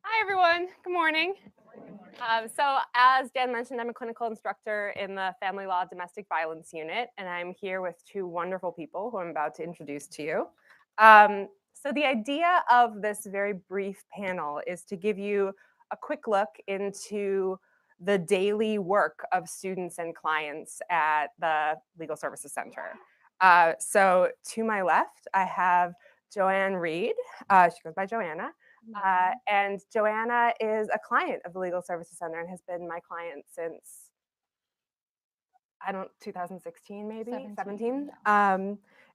Hi, everyone. Good morning. So as Dan mentioned, I'm a clinical instructor in the Family Law Domestic Violence Unit, and I'm here with two wonderful people who I'm about to introduce to you. So the idea of this very brief panel is to give you a quick look into the daily work of students and clients at the Legal Services Center. So to my left, I have Joanne Reed. She goes by Joanna. And Joanna is a client of the Legal Services Center and has been my client since, 2016 maybe, 17.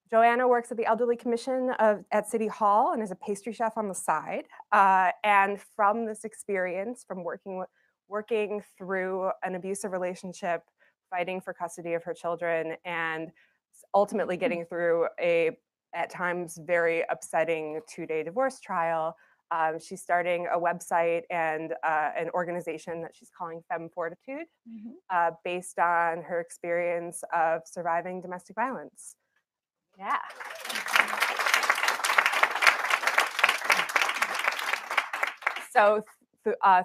Joanna works at the Elderly Commission at City Hall and is a pastry chef on the side. And from this experience, from working through an abusive relationship, fighting for custody of her children, and ultimately getting through at times, very upsetting 2-day divorce trial, she's starting a website and an organization that she's calling Femme Fortitude, based on her experience of surviving domestic violence. Yeah. So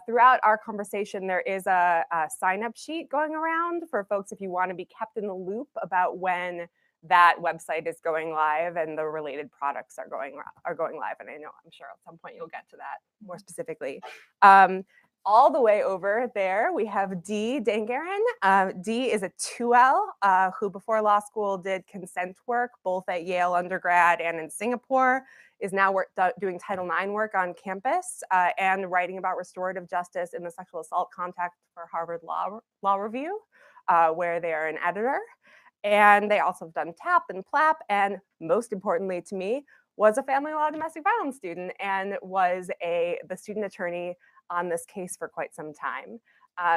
throughout our conversation, there is a sign-up sheet going around for folks if you want to be kept in the loop about when that website is going live and the related products are going live. And I'm sure at some point you'll get to that more specifically. All the way over there, we have D Dangaran. D is a 2L who before law school did consent work, both at Yale undergrad and in Singapore, is now doing Title IX work on campus and writing about restorative justice in the sexual assault context for Harvard Law Review, where they are an editor. And they also have done TAP and PLAP, and most importantly to me, was a family law domestic violence student and was the student attorney on this case for quite some time.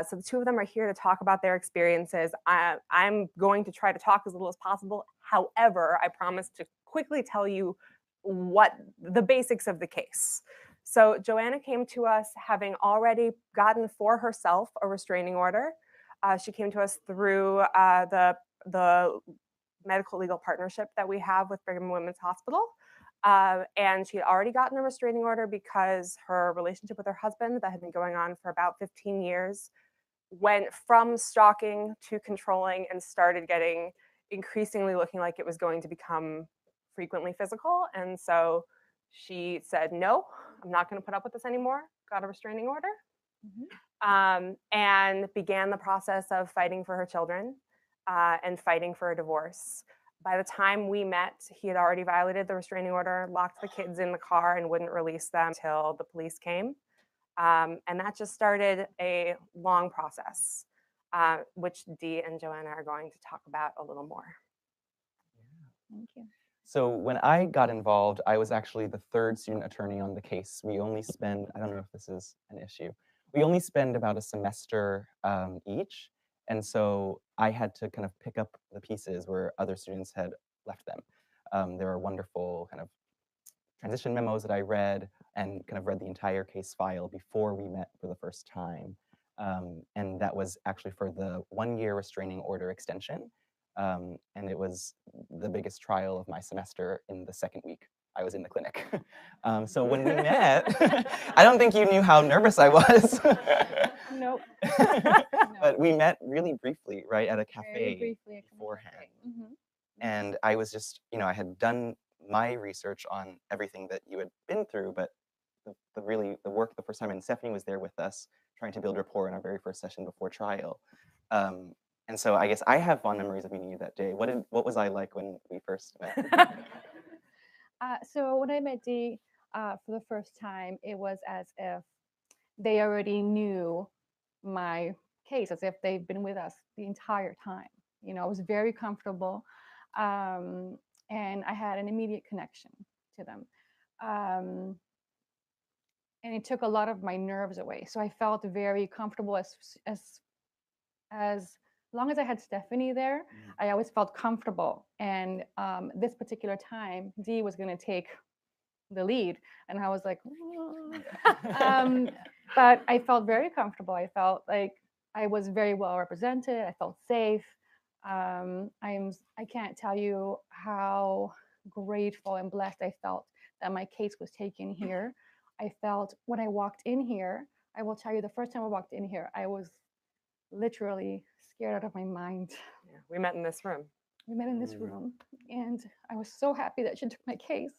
So the two of them are here to talk about their experiences. I'm going to try to talk as little as possible. However, I promise to quickly tell you what the basics of the case. So Joanna came to us having already gotten for herself a restraining order. She came to us through the medical legal partnership that we have with Brigham and Women's Hospital. And she had already gotten a restraining order because her relationship with her husband that had been going on for about 15 years went from stalking to controlling and started getting increasingly looking like it was going to become frequently physical. And so she said, no, I'm not going to put up with this anymore. Got a restraining order. And began the process of fighting for her children and fighting for a divorce. By the time we met, he had already violated the restraining order, locked the kids in the car, and wouldn't release them until the police came. And that just started a long process, which Dee and Joanna are going to talk about a little more. Thank you. So when I got involved, I was actually the third student attorney on the case. We only spend, I don't know if this is an issue, we only spend about a semester each. And so I had to kind of pick up the pieces where other students had left them. There are wonderful kind of transition memos that I read and kind of read the entire case file before we met for the first time. And that was actually for the 1-year restraining order extension. And it was the biggest trial of my semester in the second week I was in the clinic. So when we met, I don't think you knew how nervous I was. Nope. But we met really briefly, right, at a cafe beforehand. And I was just, I had done my research on everything that you had been through, but the work the first time, and Stephanie was there with us trying to build rapport in our very first session before trial. And so I guess I have fond memories of meeting you that day. What was I like when we first met? So when I met Dee for the first time, it was as if they already knew my case, as if they've been with us the entire time. I was very comfortable, and I had an immediate connection to them. And it took a lot of my nerves away. So I felt very comfortable as long as I had Stephanie there, I always felt comfortable. And this particular time, Dee was going to take the lead. And I was like, but I felt very comfortable. I felt like I was very well represented. I felt safe. I can't tell you how grateful and blessed I felt that my case was taken here. I felt when I walked in here, I will tell you the first time I walked in here, I was literally scared out of my mind. Yeah, we met in this room. We met in this room, and I was so happy that she took my case.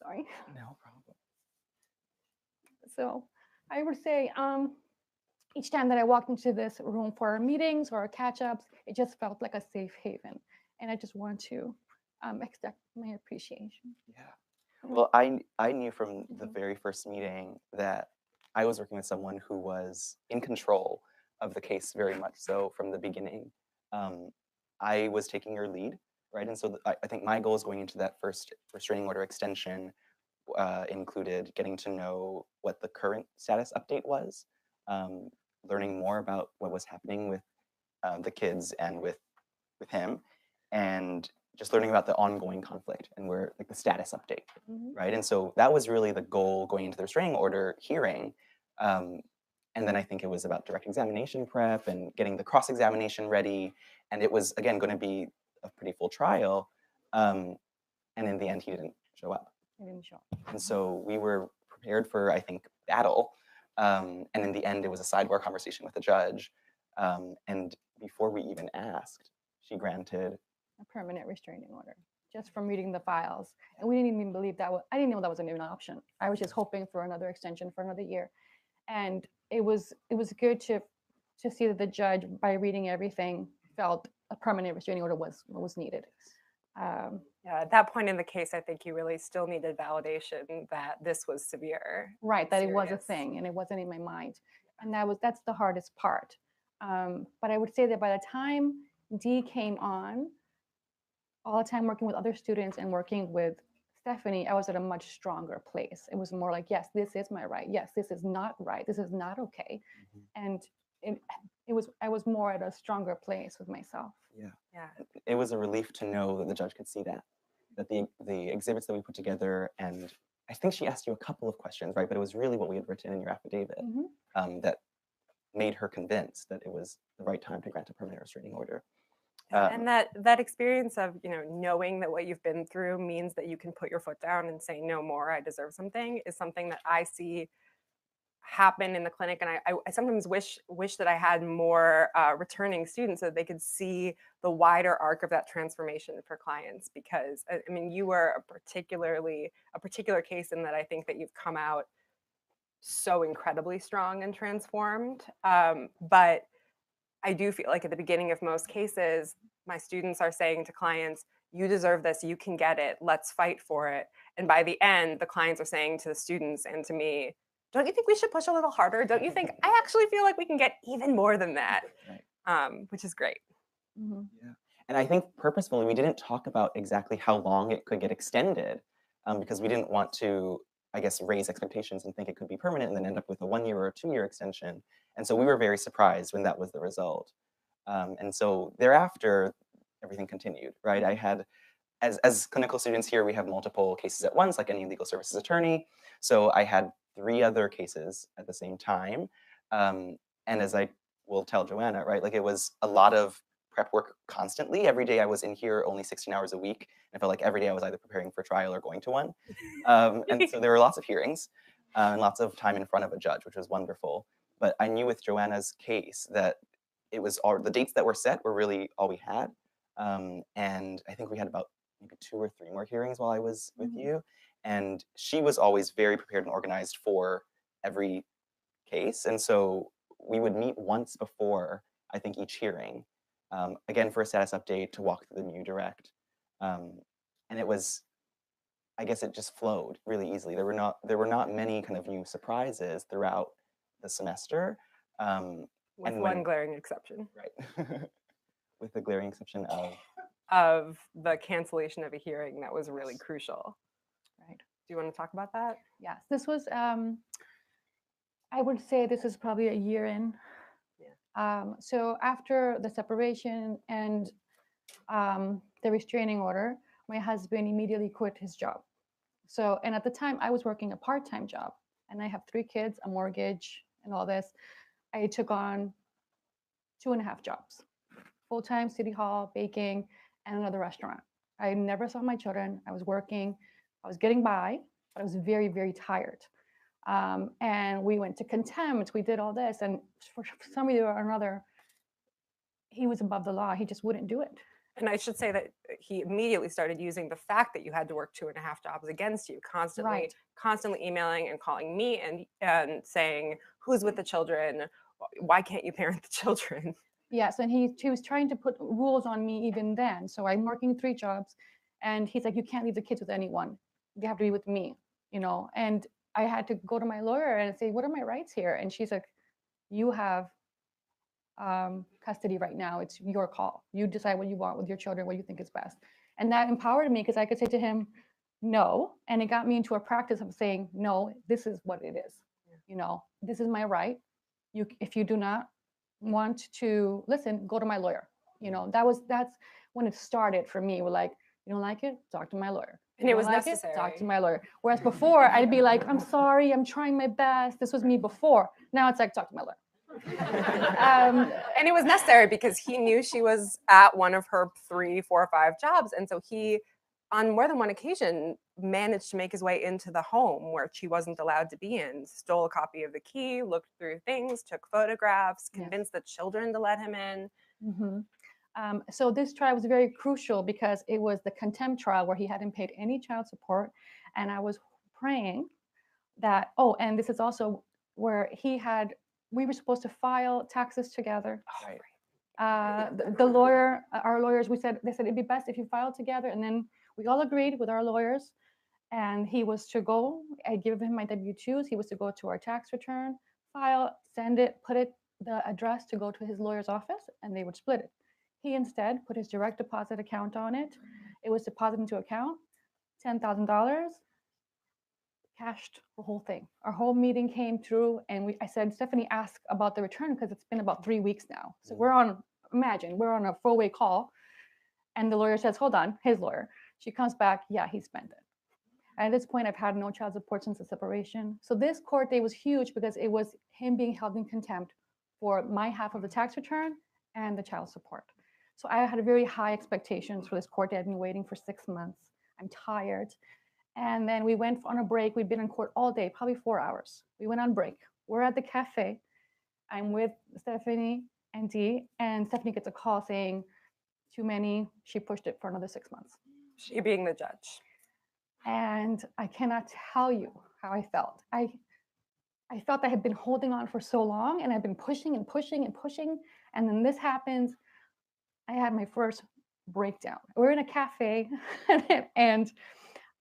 Sorry. No problem. So I would say each time that I walked into this room for meetings or catch-ups, it just felt like a safe haven. And I just want to extend my appreciation. Yeah. Well, I knew from the very first meeting that I was working with someone who was in control of the case very much so from the beginning. I was taking your lead, right? And so I think my goals going into that first restraining order extension included getting to know what the current status update was, learning more about what was happening with the kids and with him, and just learning about the ongoing conflict and where like the status update, right? And so that was really the goal going into the restraining order hearing. And then I think it was about direct examination prep and getting the cross-examination ready. And it was, again, going to be a pretty full trial. And in the end, he didn't show up. He didn't show up. And so we were prepared for, I think, battle. And in the end, it was a sidebar conversation with the judge. And before we even asked, she granted A permanent restraining order just from reading the files. And we didn't even believe that I didn't know that was even an option. I was just hoping for another extension for another year. And it was good to see that the judge, by reading everything, felt a permanent restraining order was needed. Yeah, at that point in the case, I think you really still needed validation that this was severe. Right, that it was a serious. thing and it wasn't in my mind. And that's the hardest part. But I would say that by the time D came on, all the time working with other students and working with Stephanie, I was at a much stronger place. It was more like, yes, this is my right. Yes, this is not right. This is not okay. And I was more at a stronger place with myself. Yeah. It was a relief to know that the judge could see that the exhibits that we put together, and I think she asked you a couple of questions, right? But it was really what we had written in your affidavit that made her convinced that it was the right time to grant a permanent restraining order. And that experience of knowing that what you've been through means that you can put your foot down and say no more, I deserve something, is something that I see happen in the clinic. And I sometimes wish that I had more returning students so that they could see the wider arc of that transformation for clients. Because I mean, you were a particular case in that I think that you've come out so incredibly strong and transformed. But I do feel like at the beginning of most cases, my students are saying to clients, you deserve this, you can get it, let's fight for it. And by the end, the clients are saying to the students and to me, don't you think we should push a little harder? Don't you think, I actually feel like we can get even more than that, which is great. Yeah. And I think purposefully, we didn't talk about exactly how long it could get extended because we didn't want to, I guess, raise expectations and think it could be permanent and then end up with a 1 year or a 2 year extension. And so we were very surprised when that was the result. And so thereafter, everything continued, right? I had, as clinical students here, we have multiple cases at once, like any legal services attorney. So I had 3 other cases at the same time. And as I will tell Joanna, right, like it was a lot of prep work constantly. Every day I was in here only 16 hours a week. And I felt like every day I was either preparing for trial or going to one. And so there were lots of hearings and lots of time in front of a judge, which was wonderful. But I knew with Joanna's case that it was all the dates that were set were really all we had. And I think we had about maybe 2 or 3 more hearings while I was with you. And she was always very prepared and organized for every case. And so we would meet once before, I think, each hearing, again, for a status update to walk through the new direct. And it was, I guess it just flowed really easily. There were not many kind of new surprises throughout the semester. With one glaring exception. Right. With the glaring exception of the cancellation of a hearing that was really crucial. Right. Do you want to talk about that? Yes, this was, I would say this is probably a year in. So after the separation and the restraining order, my husband immediately quit his job. So, and at the time I was working a part-time job and I have 3 kids, a mortgage and all this. I took on 2.5 jobs, full-time, city hall, baking, and another restaurant. I never saw my children. I was working I was getting by, but I was very, very tired. And we went to contempt. We did all this, and for some reason or another, he was above the law. He just wouldn't do it. And I should say that he immediately started using the fact that you had to work 2.5 jobs against you, Right. constantly emailing and calling me and saying, who's with the children? Why can't you parent the children? Yes, and he was trying to put rules on me even then. So I'm working 3 jobs, and he's like, you can't leave the kids with anyone. They have to be with me, you know. And I had to go to my lawyer and say, what are my rights here? And she's like, you have custody right now. It's your call. You decide what you want with your children, what you think is best. And that empowered me because I could say to him, no. And it got me into a practice of saying, no, this is what it is. You know, this is my right. If you do not want to listen, go to my lawyer. You know, that's when it started for me. We're like, you don't like it? Talk to my lawyer. And it was like necessary. Talk to my lawyer. Whereas before, I'd be like, I'm sorry, I'm trying my best. This was me before. Now it's like, talk to my lawyer. And it was necessary because he knew she was at one of her 3, 4, or 5 jobs. And so he, on more than one occasion, managed to make his way into the home where she wasn't allowed to be in, stole a copy of the key, looked through things, took photographs, convinced the children to let him in. Mm-hmm. So this trial was very crucial because it was the contempt trial where he hadn't paid any child support. And I was praying that, and this is also where we were supposed to file taxes together. Right. The lawyer, our lawyers, they said it'd be best if you filed together. And then we all agreed with our lawyers. And he was to go, I give him my W-2s. He was to go to our tax return, file, send it, the address to go to his lawyer's office, and they would split it. He instead put his direct deposit account on it. It was deposited into account, $10,000, cashed the whole thing. Our whole meeting came through, and I said, Stephanie, ask about the return because it's been about 3 weeks now. So we're on a 4-way call, and the lawyer says, hold on, his lawyer. She comes back, yeah, he spent it. At this point, I've had no child support since the separation. So this court day was huge because it was him being held in contempt for my half of the tax return and the child support. So I had very high expectations for this court day. I'd been waiting for 6 months. I'm tired. And then we went on a break. We'd been in court all day, probably 4 hours. We went on break. We're at the cafe. I'm with Stephanie and D, and Stephanie gets a call saying, too many. She pushed it for another 6 months. She being the judge. And I cannot tell you how I felt. I felt I had been holding on for so long, and I've been pushing and pushing and pushing. And then this happens. I had my first breakdown. We're in a cafe, and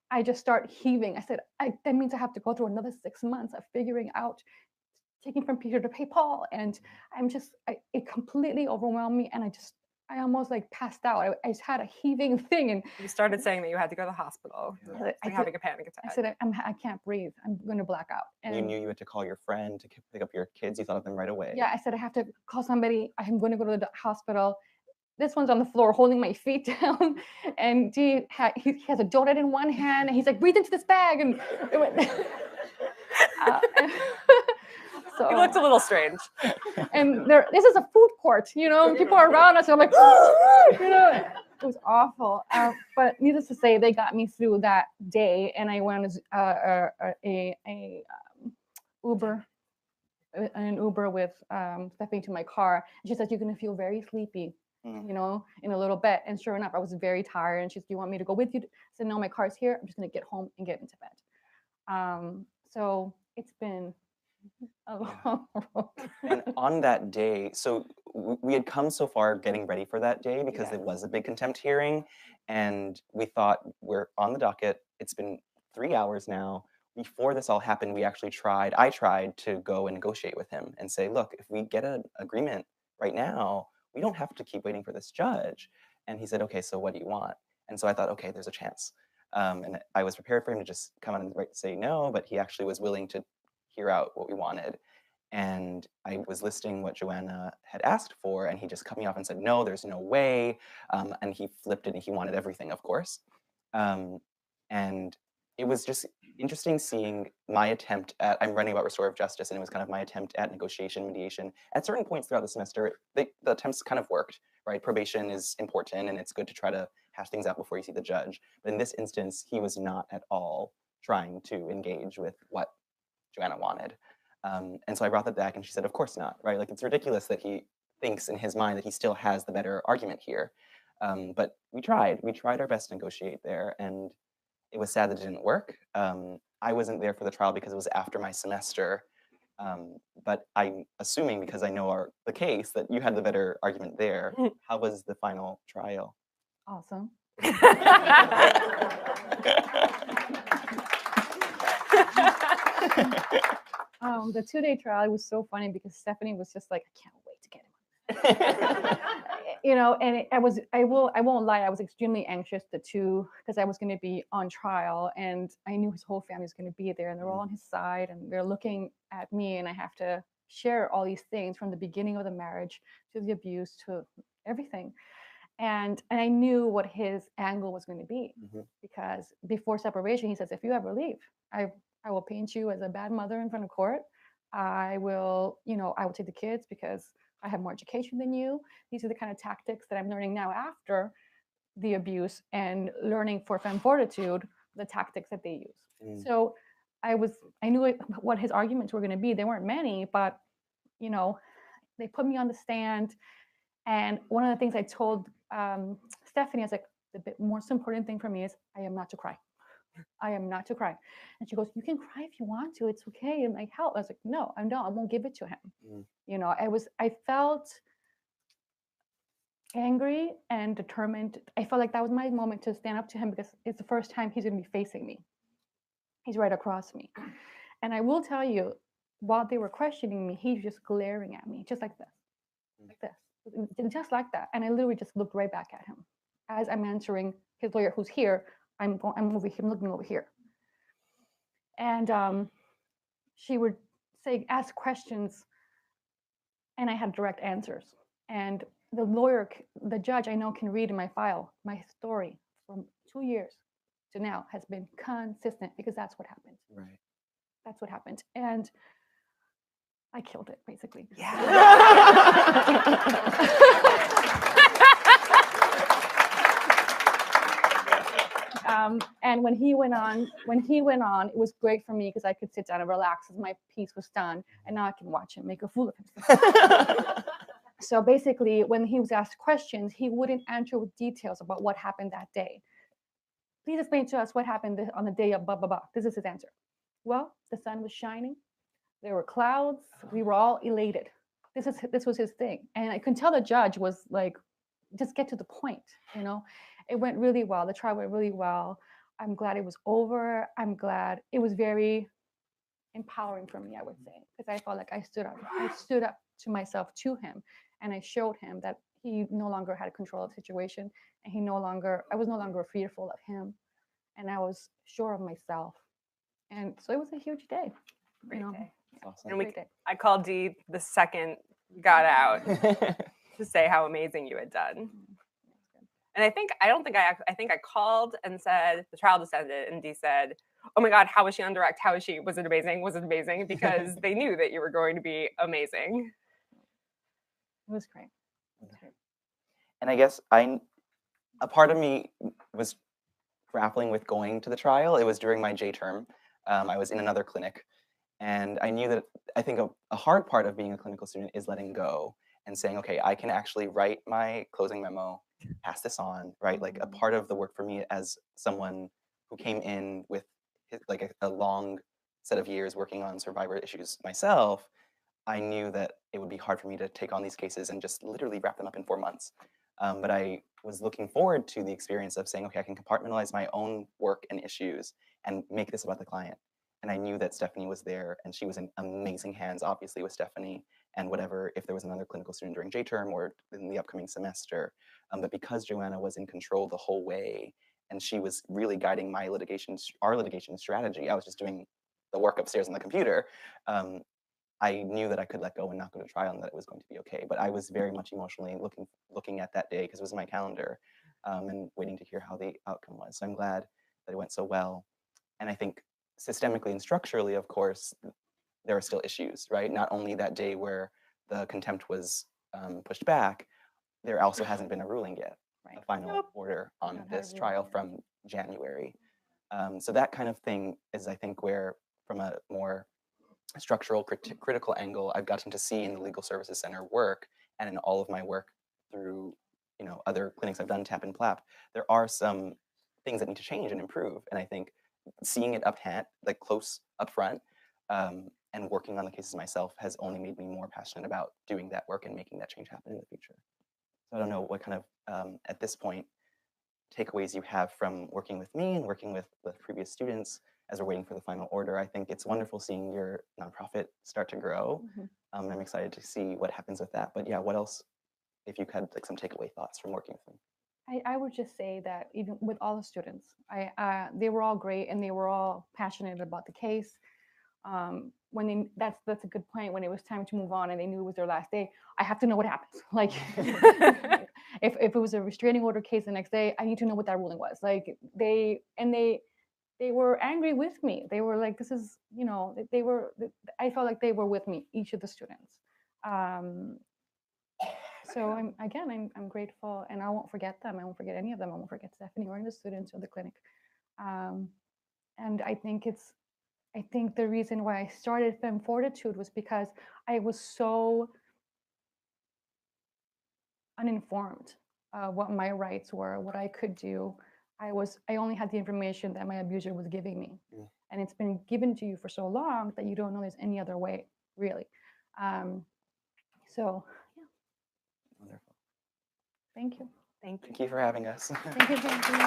I just start heaving. I said, that means I have to go through another 6 months of figuring out, taking from Peter to pay Paul. And it completely overwhelmed me. And I almost like passed out. I just had a heaving thing. And you started saying that you had to go to the hospital. Having a panic attack. I said, I can't breathe. I'm going to black out. And you knew you had to call your friend to pick up your kids. You thought of them right away. Yeah, I said, I have to call somebody. I'm going to go to the hospital. This one's on the floor holding my feet down. And he has a donut in one hand. And he's like, breathe into this bag. And it went... So, he looked a little strange. And this is a food court, you know, people are around us. And I'm like, you know, it was awful. But needless to say, they got me through that day. And I went as an Uber with Stephanie to my car. And she said, you're going to feel very sleepy, you know, in a little bit. And sure enough, I was very tired. And she said, do you want me to go with you? I said, no, my car's here. I'm just going to get home and get into bed. So it's been a long road. And on that day, so we had come so far getting ready for that day because it was a big contempt hearing. And we thought, we're on the docket. It's been 3 hours now. Before this all happened, I tried to go and negotiate with him and say, look, if we get an agreement right now, we don't have to keep waiting for this judge. And he said, okay, so what do you want? And so I thought, okay, there's a chance. And I was prepared for him to just come out and say no, but he actually was willing to hear out what we wanted. And I was listing what Joanna had asked for, and he just cut me off and said, no, there's no way. And he flipped it, and he wanted everything, of course. And it was just interesting seeing my attempt at, I'm running about restorative justice, and it was kind of my attempt at negotiation, mediation. At certain points throughout the semester, the attempts kind of worked, right? Probation is important, and it's good to try to hash things out before you see the judge. But in this instance, he was not at all trying to engage with what Joanna wanted. And so I brought that back, and she said, of course not, right? Like, it's ridiculous that he thinks in his mind that he still has the better argument here. But we tried our best to negotiate there, and it was sad that it didn't work. I wasn't there for the trial because it was after my semester, but I'm assuming, because I know the case, that you had the better argument there. How was the final trial? Awesome. The 2-day trial was so funny because Stephanie was just like, I can't wait to get him. You know, and I won't lie, I was extremely anxious because I was going to be on trial, and I knew his whole family was going to be there, and they're all on his side, and they're looking at me, and I have to share all these things from the beginning of the marriage to the abuse to everything. And I knew what his angle was going to be, because before separation, he says, if you ever leave, I will paint you as a bad mother in front of court. I will take the kids because I have more education than you. These are the kind of tactics that I'm learning now after the abuse, and learning for femme fortitude, the tactics that they use. So I knew what his arguments were going to be. They weren't many, but they put me on the stand. And one of the things I told Stephanie, I was like, the most important thing for me is I am not to cry. I am not to cry. And she goes, you can cry if you want to. It's okay. And like, help. I was like, no, I won't give it to him. I felt angry and determined. I felt like that was my moment to stand up to him, because it's the first time he's going to be facing me. He's right across me. And I will tell you, while they were questioning me, he's just glaring at me, just like this, just like that. And I literally just looked right back at him as I'm answering his lawyer, who's here. I'm over here, I'm looking over here. And she would ask questions, and I had direct answers. And the judge, I know, can read in my file, my story from 2 years to now has been consistent, because that's what happened. Right. That's what happened. And I killed it, basically. Yeah. And when he went on, it was great for me, because I could sit down and relax as my piece was done, and now I can watch him make a fool of himself. So basically, when he was asked questions, he wouldn't answer with details about what happened that day. Please explain to us what happened on the day of blah, blah, blah. This is his answer. Well, the sun was shining. There were clouds. We were all elated. This was his thing. And I could tell the judge was like, just get to the point, It went really well. The trial went really well. I'm glad it was over. I'm glad it was very empowering for me, I would say, because I felt like I stood up to myself, to him, and I showed him that he no longer had control of the situation, and I was no longer fearful of him, and I was sure of myself. And so it was a huge day. Great day. Awesome. And I called Dee the second you got out to say how amazing you had done. And I think I called and said the trial just ended, and Dee said, "Oh my God, how was she on direct? How was she? Was it amazing? Was it amazing?" Because they knew that you were going to be amazing. It was great. And I guess a part of me was grappling with going to the trial. It was during my J term. I was in another clinic, and I knew that I think a hard part of being a clinical student is letting go and saying, okay, I can actually write my closing memo, pass this on, right? Like, a part of the work for me as someone who came in with like a long set of years working on survivor issues myself, I knew that it would be hard for me to take on these cases and just literally wrap them up in 4 months. But I was looking forward to the experience of saying, okay, I can compartmentalize my own work and issues and make this about the client. And I knew that Stephanie was there, and she was in amazing hands, obviously, with Stephanie and whatever, if there was another clinical student during J term or in the upcoming semester. But because Joanna was in control the whole way, and she was really guiding our litigation strategy, I was just doing the work upstairs on the computer. I knew that I could let go and not go to trial, and that it was going to be okay. But I was very much emotionally looking at that day, because it was in my calendar, and waiting to hear how the outcome was. So I'm glad that it went so well. And I think systemically and structurally, of course, there are still issues, right? Not only that day where the contempt was pushed back, there also hasn't been a ruling yet, a final order on Not this everyone. trial from January. So that kind of thing is, I think, where from a more structural critical angle, I've gotten to see in the Legal Services Center work, and in all of my work through other clinics I've done, TAP and PLAP, there are some things that need to change and improve. And I think seeing it like close up front, and working on the cases myself has only made me more passionate about doing that work and making that change happen in the future. So I don't know what kind of, at this point, takeaways you have from working with me and working with the previous students as we're waiting for the final order. I think it's wonderful seeing your nonprofit start to grow. I'm excited to see what happens with that. But yeah, what else, if you had like some takeaway thoughts from working with me? I would just say that even with all the students, they were all great and they were all passionate about the case. When that's a good point. When it was time to move on and they knew it was their last day, I have to know what happens. Like, if it was a restraining order case the next day, I need to know what that ruling was. Like they were angry with me. They were like, this is, I felt like they were with me, each of the students. So I'm grateful, and I won't forget them. I won't forget any of them. I won't forget Stephanie or any of the students or the clinic. And I think the reason why I started Femme Fortitude was because I was so uninformed what my rights were, what I could do. I only had the information that my abuser was giving me. And it's been given to you for so long that you don't know there's any other way, really. So, yeah. Wonderful. Thank you. Thank you. Thank you for having us. Thank you for having me.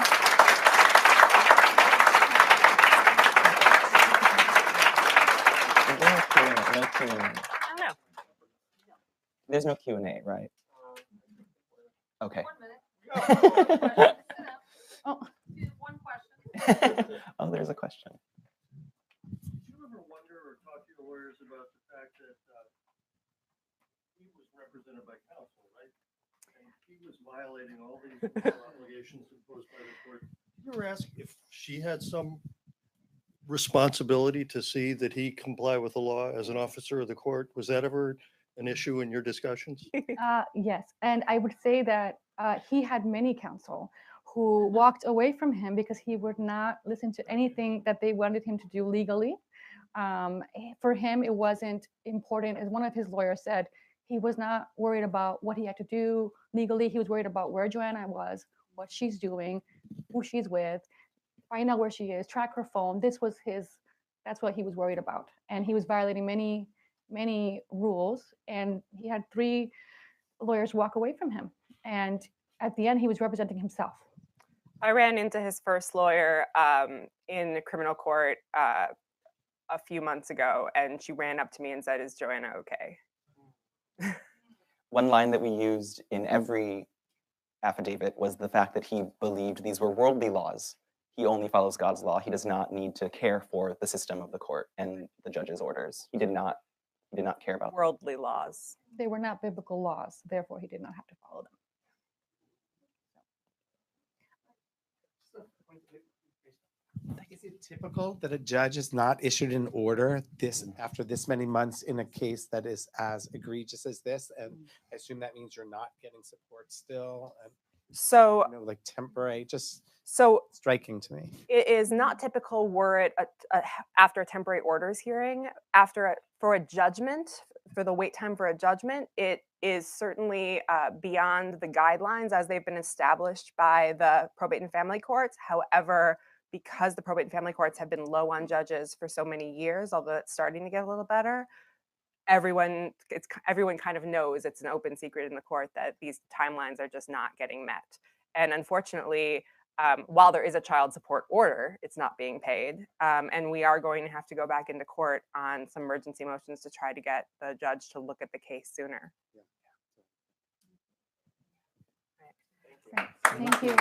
No Q&A. I don't know. There's no Q&A, right? Okay. 1 minute. Oh, One question. Oh, there's a question. Did you ever wonder or talk to your lawyers about the fact that he was represented by counsel, right? And he was violating all these obligations imposed by the court. Did you ever ask if she had some responsibility to see that he comply with the law as an officer of the court? Was that ever an issue in your discussions? yes. And I would say that he had many counsel who walked away from him because he would not listen to anything that they wanted him to do legally. For him, it wasn't important. As one of his lawyers said, he was not worried about what he had to do legally. He was worried about where Joanna was, what she's doing, who she's with, find out where she is, track her phone. That's what he was worried about. And he was violating many, many rules. And he had 3 lawyers walk away from him. And at the end, he was representing himself. I ran into his first lawyer in the criminal court a few months ago, and she ran up to me and said, "Is Joanna okay?" One line that we used in every affidavit was the fact that he believed these were worldly laws. He only follows God's law. He does not need to care for the system of the court and the judge's orders. He did not care about Worldly laws. They were not biblical laws, therefore he did not have to follow them. Is it typical that a judge is not issued an order after this many months in a case that is as egregious as this? And I assume that means you're not getting support still, and So, like temporary, just so striking to me. it is not typical were it after a temporary orders hearing, for a judgment, for the wait time for a judgment, it is certainly beyond the guidelines as they've been established by the probate and family courts. However, because the probate and family courts have been low on judges for so many years, although it's starting to get a little better, everyone kind of knows it's an open secret in the court that these timelines are just not getting met. And unfortunately, while there is a child support order, it's not being paid. And we are going to have to go back into court on some emergency motions to try to get the judge to look at the case sooner. Thank you.